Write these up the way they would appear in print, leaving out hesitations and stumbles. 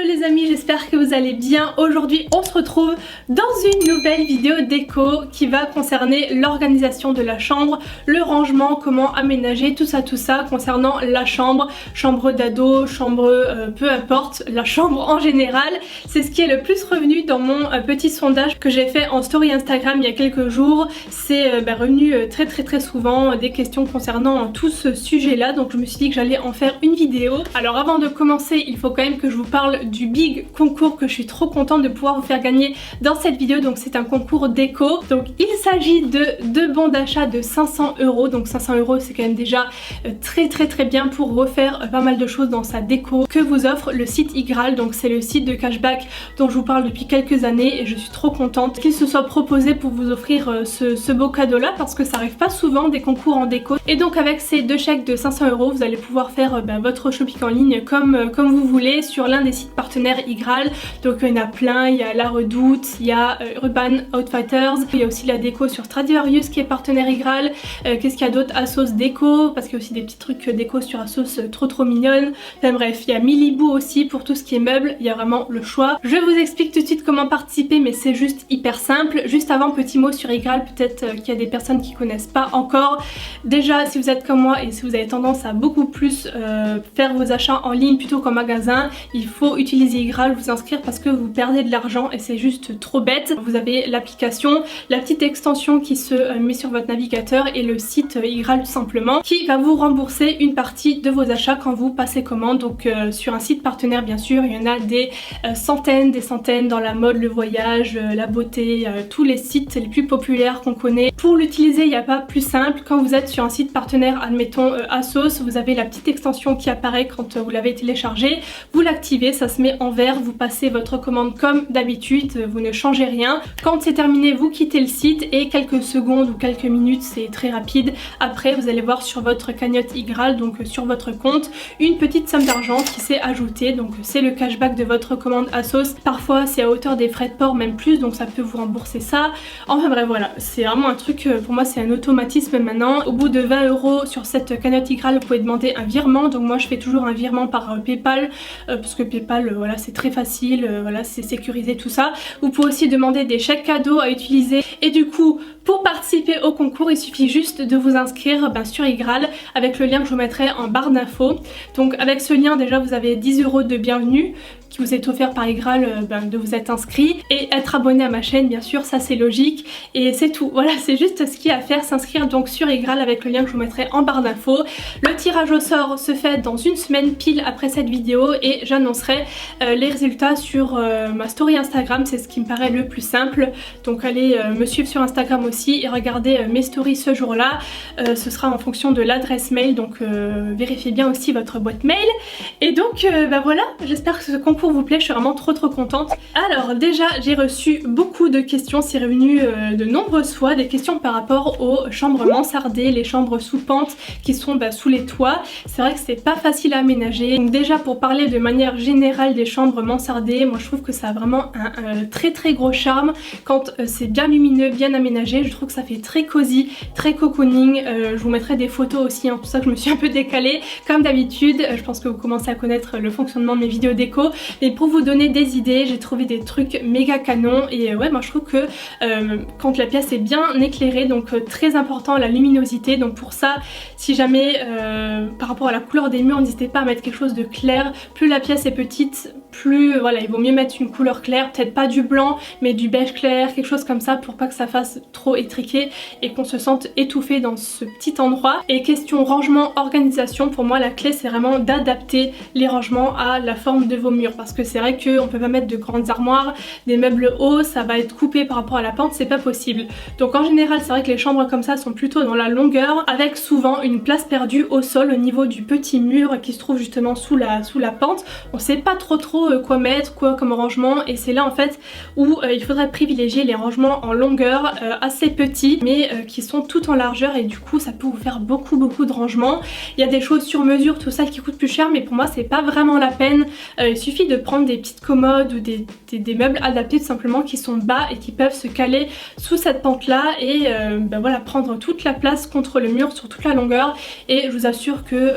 Hello les amis, j'espère que vous allez bien. Aujourd'hui on se retrouve dans une nouvelle vidéo déco qui va concerner l'organisation de la chambre, le rangement, comment aménager, tout ça concernant la chambre d'ado, chambre peu importe, la chambre en général. C'est ce qui est le plus revenu dans mon petit sondage que j'ai fait en story Instagram il y a quelques jours. C'est revenu très souvent des questions concernant tout ce sujet là, donc je me suis dit que j'allais en faire une vidéo. Alors avant de commencer, il faut quand même que je vous parle du big concours que je suis trop contente de pouvoir vous faire gagner dans cette vidéo. Donc c'est un concours déco, donc il s'agit de 2 bons d'achat de 500 €. Donc 500 € c'est quand même déjà très bien pour refaire pas mal de choses dans sa déco que vous offre le site Igraal. Donc c'est le site de cashback dont je vous parle depuis quelques années et je suis trop contente qu'il se soit proposé pour vous offrir ce beau cadeau là, parce que ça arrive pas souvent des concours en déco. Et donc avec ces 2 chèques de 500 € vous allez pouvoir faire votre shopping en ligne comme vous voulez sur l'un des sites partenaires Igraal. Donc il y en a plein, il y a La Redoute, il y a Urban Outfitters, il y a aussi la déco sur Stradivarius qui est partenaire Igraal. Qu'est-ce qu'il y a d'autre? Asos déco, parce qu'il y a aussi des petits trucs déco sur Asos trop mignonnes. Enfin bref, il y a Miliboo aussi pour tout ce qui est meubles, il y a vraiment le choix. Je vous explique tout de suite comment participer, mais c'est juste hyper simple. Juste avant, petit mot sur Igraal, peut-être qu'il y a des personnes qui connaissent pas encore. Déjà, si vous êtes comme moi et si vous avez tendance à beaucoup plus faire vos achats en ligne plutôt qu'en magasin, il faut utiliser Igraal, vous inscrire, parce que vous perdez de l'argent et c'est juste trop bête. Vous avez l'application, la petite extension qui se met sur votre navigateur et le site Igraal tout simplement, qui va vous rembourser une partie de vos achats quand vous passez commande. Donc sur un site partenaire bien sûr, il y en a des centaines dans la mode, le voyage, la beauté, tous les sites les plus populaires qu'on connaît. Pour l'utiliser, il n'y a pas plus simple. Quand vous êtes sur un site partenaire, admettons Asos, vous avez la petite extension qui apparaît quand vous l'avez téléchargé, vous l'activez, ça se met en vert, vous passez votre commande comme d'habitude, vous ne changez rien. Quand c'est terminé, vous quittez le site et quelques secondes ou quelques minutes, c'est très rapide, après vous allez voir sur votre cagnotte Igraal, donc sur votre compte, une petite somme d'argent qui s'est ajoutée. Donc c'est le cashback de votre commande Asos. Parfois c'est à hauteur des frais de port, même plus, donc ça peut vous rembourser ça. Enfin bref, voilà, c'est vraiment un truc, pour moi c'est un automatisme maintenant. Au bout de 20 € sur cette cagnotte Igraal, vous pouvez demander un virement. Donc moi je fais toujours un virement par PayPal, parce que PayPal, voilà, c'est très facile, voilà, c'est sécurisé tout ça. Vous pouvez aussi demander des chèques cadeaux à utiliser. Et du coup, pour participer au concours, il suffit juste de vous inscrire sur Igraal avec le lien que je vous mettrai en barre d'infos. Donc avec ce lien, déjà vous avez 10 € de bienvenue qui vous est offert par Igraal, de vous être inscrit et être abonné à ma chaîne, bien sûr, ça c'est logique, et c'est tout. Voilà, c'est juste ce qu'il y a à faire, s'inscrire donc sur Igraal avec le lien que je vous mettrai en barre d'infos. Le tirage au sort se fait dans une semaine pile après cette vidéo et j'annoncerai les résultats sur ma story Instagram, c'est ce qui me paraît le plus simple. Donc allez me suivre sur Instagram aussi et regardez mes stories ce jour là. Ce sera en fonction de l'adresse mail, donc vérifiez bien aussi votre boîte mail. Et donc voilà, j'espère que ce concours vous plaît, je suis vraiment trop contente. Alors déjà, j'ai reçu beaucoup de questions, c'est revenu de nombreuses fois, des questions par rapport aux chambres mansardées, les chambres sous pente qui sont sous les toits. C'est vrai que c'est pas facile à aménager. Donc déjà, pour parler de manière générale des chambres mansardées, moi je trouve que ça a vraiment un très gros charme quand c'est bien lumineux, bien aménagé. Je trouve que ça fait très cosy, très cocooning. Je vous mettrai des photos aussi, pour ça que je me suis un peu décalée comme d'habitude. Je pense que vous commencez à connaître le fonctionnement de mes vidéos déco. Mais pour vous donner des idées, j'ai trouvé des trucs méga canons. Et ouais, moi je trouve que quand la pièce est bien éclairée, donc très important la luminosité. Donc pour ça, si jamais par rapport à la couleur des murs, n'hésitez pas à mettre quelque chose de clair. Plus la pièce est petite, plus voilà, il vaut mieux mettre une couleur claire, peut-être pas du blanc mais du beige clair, quelque chose comme ça, pour pas que ça fasse trop étriqué et qu'on se sente étouffé dans ce petit endroit. Et question rangement, organisation, pour moi la clé c'est vraiment d'adapter les rangements à la forme de vos murs, parce que c'est vrai qu'on peut pas mettre de grandes armoires, des meubles hauts, ça va être coupé par rapport à la pente, c'est pas possible. Donc en général c'est vrai que les chambres comme ça sont plutôt dans la longueur, avec souvent une place perdue au sol au niveau du petit mur qui se trouve justement sous la pente. On sait pas trop quoi mettre, quoi comme rangement, et c'est là en fait où il faudrait privilégier les rangements en longueur assez petits mais qui sont tout en largeur, et du coup ça peut vous faire beaucoup de rangements. Il y a des choses sur mesure, tout ça qui coûte plus cher, mais pour moi c'est pas vraiment la peine. Il suffit suffit de prendre des petites commodes ou des meubles adaptés tout simplement qui sont bas et qui peuvent se caler sous cette pente là et voilà, prendre toute la place contre le mur sur toute la longueur, et je vous assure que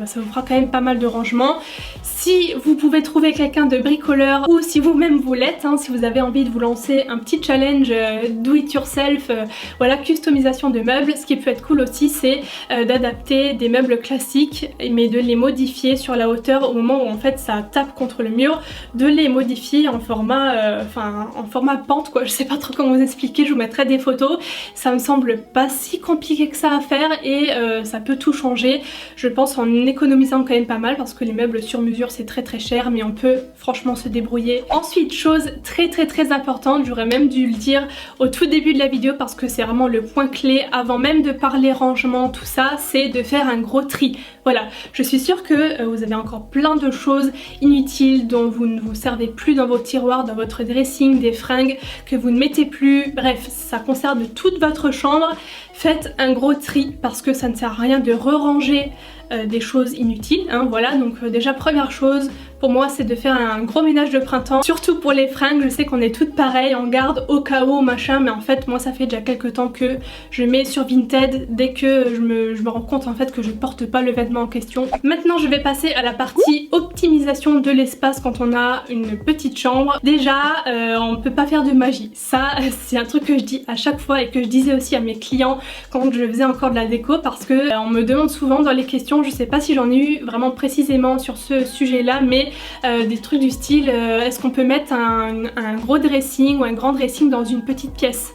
ça vous fera quand même pas mal de rangement. Si vous pouvez trouver quelqu'un de bricoleur ou si vous-même vous l'êtes, si vous avez envie de vous lancer un petit challenge do it yourself, voilà, customisation de meubles, ce qui peut être cool aussi c'est d'adapter des meubles classiques mais de les modifier sur la hauteur au moment où en fait ça tape contre le mur, de les modifier en format en format pente quoi, je sais pas trop comment vous expliquer, je vous mettrai des photos. Ça me semble pas si compliqué que ça à faire et ça peut tout changer, je pense, en économisant quand même pas mal parce que les meubles sur mesure c'est très cher, mais on peut franchement se débrouiller. Ensuite, chose très importante, j'aurais même dû le dire au tout début de la vidéo parce que c'est vraiment le point clé avant même de parler rangement, tout ça, c'est de faire un gros tri. Voilà, je suis sûre que vous avez encore plein de choses inutiles dont vous ne vous servez plus dans vos tiroirs, dans votre dressing, des fringues que vous ne mettez plus, bref, ça concerne toute votre chambre. Faites un gros tri parce que ça ne sert à rien de re-ranger des choses inutiles, voilà. Donc déjà première chose pour moi c'est de faire un gros ménage de printemps, surtout pour les fringues. Je sais qu'on est toutes pareilles, on garde au cas où machin, mais en fait moi ça fait déjà quelques temps que je mets sur Vinted dès que je me rends compte en fait que je porte pas le vêtement en question. Maintenant je vais passer à la partie optimisation de l'espace quand on a une petite chambre. Déjà on peut pas faire de magie, ça c'est un truc que je dis à chaque fois et que je disais aussi à mes clients quand je faisais encore de la déco, parce que on me demande souvent dans les questions, je sais pas si j'en ai eu vraiment précisément sur ce sujet là, mais des trucs du style est-ce qu'on peut mettre un gros dressing ou un grand dressing dans une petite pièce?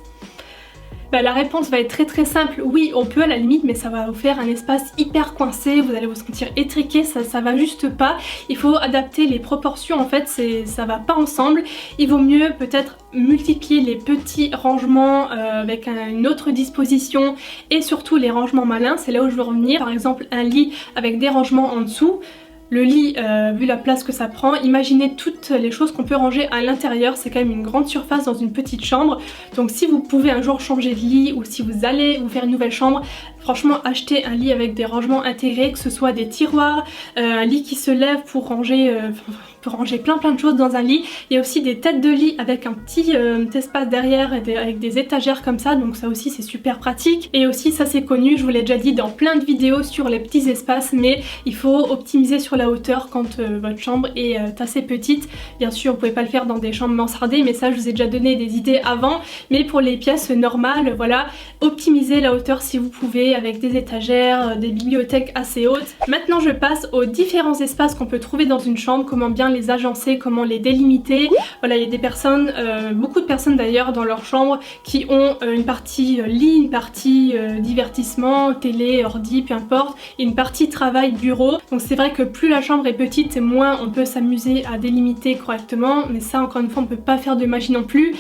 La réponse va être très simple, oui on peut à la limite, mais ça va vous faire un espace hyper coincé, vous allez vous sentir étriqué, ça va juste pas. Il faut adapter les proportions en fait, ça va pas ensemble. Il vaut mieux peut-être multiplier les petits rangements avec une autre disposition et surtout les rangements malins, c'est là où je veux revenir. Par exemple un lit avec des rangements en dessous. Le lit, vu la place que ça prend, imaginez toutes les choses qu'on peut ranger à l'intérieur, c'est quand même une grande surface dans une petite chambre. Donc si vous pouvez un jour changer de lit ou si vous allez vous faire une nouvelle chambre, franchement achetez un lit avec des rangements intégrés, que ce soit des tiroirs, un lit qui se lève pour ranger plein de choses dans un lit. Il y a aussi des têtes de lit avec un petit espace derrière avec des étagères comme ça, donc ça aussi c'est super pratique. Et aussi ça c'est connu, je vous l'ai déjà dit dans plein de vidéos sur les petits espaces, mais il faut optimiser sur la hauteur quand votre chambre est assez petite. Bien sûr vous pouvez pas le faire dans des chambres mansardées, mais ça je vous ai déjà donné des idées avant, mais pour les pièces normales, voilà, optimisez la hauteur si vous pouvez avec des étagères, des bibliothèques assez hautes. Maintenant je passe aux différents espaces qu'on peut trouver dans une chambre, comment bien les agencer, comment les délimiter. Voilà, il y a des personnes, beaucoup de personnes d'ailleurs dans leur chambre qui ont une partie lit, une partie divertissement, télé, ordi, peu importe, et une partie travail, bureau. Donc c'est vrai que plus la chambre est petite, moins on peut s'amuser à délimiter correctement, mais ça encore une fois on peut pas faire de magie non plus.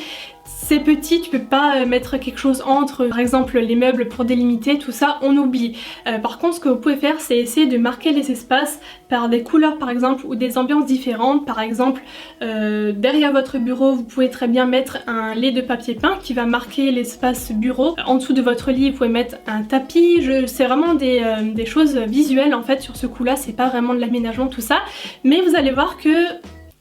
C'est petit, tu peux pas mettre quelque chose entre, par exemple les meubles pour délimiter, tout ça on oublie. Par contre ce que vous pouvez faire c'est essayer de marquer les espaces par des couleurs par exemple ou des ambiances différentes. Par exemple derrière votre bureau vous pouvez très bien mettre un lait de papier peint qui va marquer l'espace bureau. En dessous de votre lit vous pouvez mettre un tapis, c'est vraiment des choses visuelles en fait sur ce coup là, c'est pas vraiment de l'aménagement tout ça, mais vous allez voir que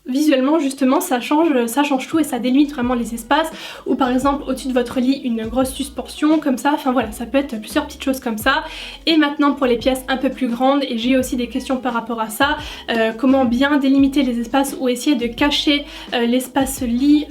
visuellement justement ça change tout et ça délimite vraiment les espaces. Ou par exemple au-dessus de votre lit une grosse suspension comme ça, enfin voilà, ça peut être plusieurs petites choses comme ça. Et maintenant pour les pièces un peu plus grandes, et j'ai aussi des questions par rapport à ça, comment bien délimiter les espaces ou essayer de cacher l'espace lit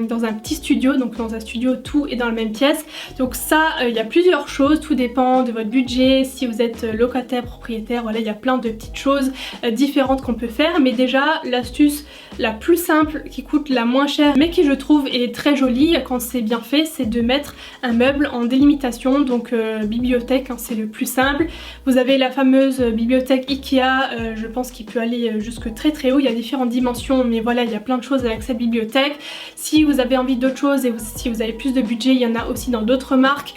dans un petit studio, donc dans un studio tout est dans la même pièce. Donc ça il y a plusieurs choses, tout dépend de votre budget, si vous êtes locataire, propriétaire, voilà, il y a plein de petites choses différentes qu'on peut faire. Mais déjà l'astuce la plus simple, qui coûte la moins chère, mais qui je trouve est très jolie quand c'est bien fait, c'est de mettre un meuble en délimitation. Donc bibliothèque, c'est le plus simple. Vous avez la fameuse bibliothèque Ikea, je pense qu'il peut aller jusque très haut, il y a différentes dimensions, mais voilà, il y a plein de choses avec cette bibliothèque. Si vous avez envie d'autres choses et si vous avez plus de budget, il y en a aussi dans d'autres marques,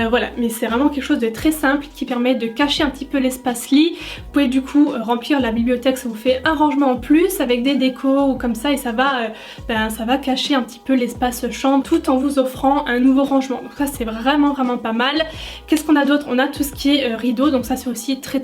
voilà, mais c'est vraiment quelque chose de très simple qui permet de cacher un petit peu l'espace lit. Vous pouvez du coup remplir la bibliothèque, ça vous fait un rangement en plus avec des décos, ou comme ça et ça va cacher un petit peu l'espace chambre tout en vous offrant un nouveau rangement. Donc ça c'est vraiment pas mal. Qu'est-ce qu'on a d'autre? On a tout ce qui est rideau, donc ça c'est aussi très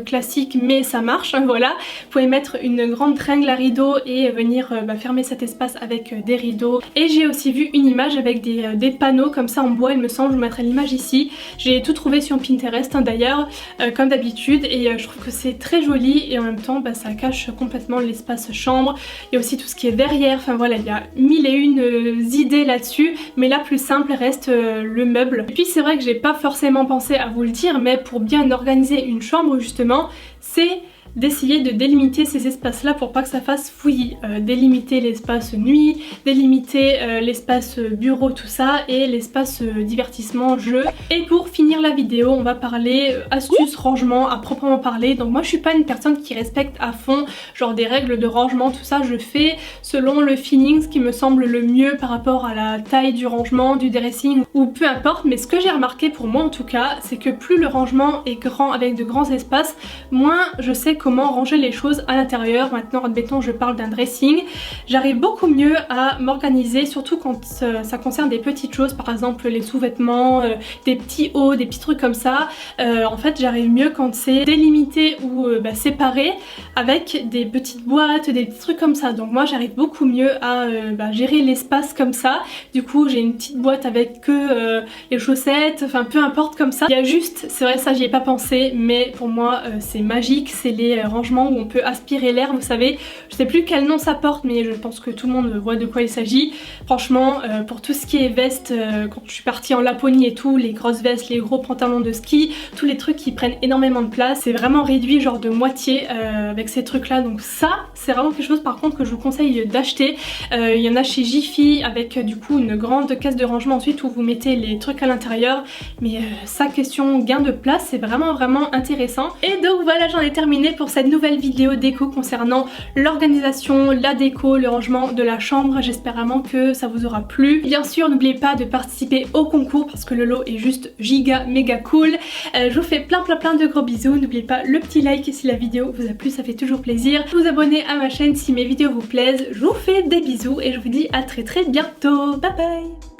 classique mais ça marche, hein, voilà. Vous pouvez mettre une grande tringle à rideau et venir fermer cet espace avec des rideaux. Et j'ai aussi vu une image avec des panneaux comme ça en bois, il me semble, je vous mettrai l'image ici. J'ai tout trouvé sur Pinterest hein, d'ailleurs, comme d'habitude, et je trouve que c'est très joli et en même temps ça cache complètement l'espace chambre. Il y a aussi tout ce qui est verrière, enfin voilà, il y a mille et une idées là-dessus, mais la plus simple reste le meuble. Et puis c'est vrai que j'ai pas forcément pensé à vous le dire, mais pour bien organiser une chambre justement, c'est d'essayer de délimiter ces espaces là pour pas que ça fasse fouillis, délimiter l'espace nuit, délimiter l'espace bureau, tout ça, et l'espace divertissement, jeu. Et pour finir la vidéo on va parler astuces rangement à proprement parler. Donc moi je suis pas une personne qui respecte à fond genre des règles de rangement, tout ça, je fais selon le feeling, ce qui me semble le mieux par rapport à la taille du rangement, du dressing ou peu importe. Mais ce que j'ai remarqué pour moi en tout cas, c'est que plus le rangement est grand avec de grands espaces, moins je sais comment ranger les choses à l'intérieur. Maintenant admettons je parle d'un dressing, j'arrive beaucoup mieux à m'organiser, surtout quand ça concerne des petites choses, par exemple les sous-vêtements, des petits hauts, des petits trucs comme ça. En fait j'arrive mieux quand c'est délimité ou séparé avec des petites boîtes, des petits trucs comme ça. Donc moi j'arrive beaucoup mieux à gérer l'espace comme ça. Du coup j'ai une petite boîte avec que les chaussettes, enfin peu importe comme ça. Il y a juste, c'est vrai ça j'y ai pas pensé, mais pour moi c'est magique, c'est les rangements où on peut aspirer l'air, vous savez. Je sais plus quel nom ça porte mais je pense que tout le monde voit de quoi il s'agit. Franchement pour tout ce qui est veste, quand je suis partie en Laponie et tout, les grosses vestes, les gros pantalons de ski, tous les trucs qui prennent énormément de place, c'est vraiment réduit genre de moitié avec ces trucs là. Donc ça c'est vraiment quelque chose par contre que je vous conseille d'acheter. Il y en a chez Jiffy avec du coup une grande caisse de rangement ensuite où vous mettez les trucs à l'intérieur, mais ça question gain de place c'est vraiment intéressant. Et donc voilà, j'en ai terminé pour cette nouvelle vidéo déco concernant l'organisation, la déco, le rangement de la chambre. J'espère vraiment que ça vous aura plu. Bien sûr n'oubliez pas de participer au concours parce que le lot est juste giga méga cool. Je vous fais plein de gros bisous. N'oubliez pas le petit like si la vidéo vous a plu, ça fait toujours plaisir. Vous abonner à ma chaîne si mes vidéos vous plaisent. Je vous fais des bisous et je vous dis à très bientôt. Bye bye.